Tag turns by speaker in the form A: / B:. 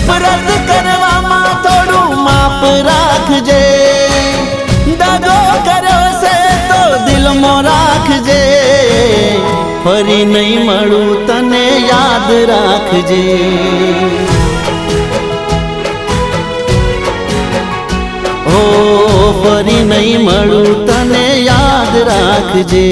A: નફરત કરવામાં થોડું માપ રાખજે, દગો કર્યો છે તો દિલમાં રાખજે, ફરી નહીં મળું તને યાદ રાખજે। ઓ ફરી નહીં મળું તને યાદ રાખજે।